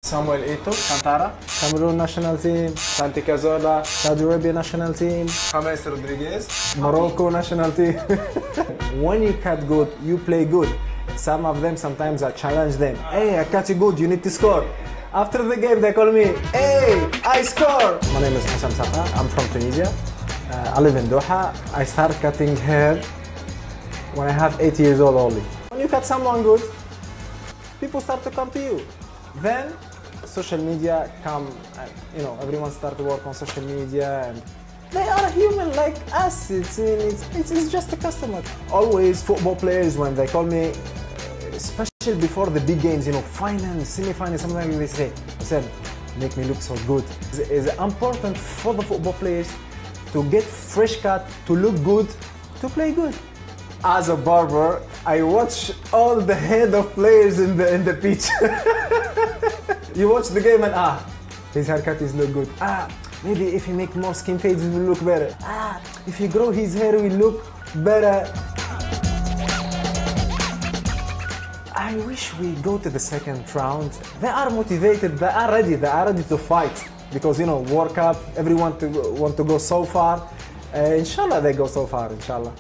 Samuel Eto'o, Kantara, Cameroon national team, Santi Cazorla, Saudi Arabia national team, James Rodriguez, Morocco national team. When you cut good, you play good. Some of them, sometimes I challenge them. Hey, I cut you good, you need to score. After the game, they call me, hey, I score. My name is Hassan Saqa, I'm from Tunisia. I live in Doha. I started cutting hair when I have 8 years old only. When you cut someone good, people start to come to you. Then social media come, and, everyone start to work on social media, and they are human like us. It's just a customer. Always football players, when they call me, especially before the big games, final, semi-final, something like this, they say, make me look so good. It's important for the football players to get fresh cut, to look good, to play good. As a barber, I watch all the head of players in the pitch. You watch the game and his haircut is look good. Maybe if he make more skin fades, it will look better. If he grow his hair, it will look better. I wish we go to the second round. They are motivated, they are ready to fight. Because World Cup, everyone want to go so far. Inshallah they go so far, inshallah.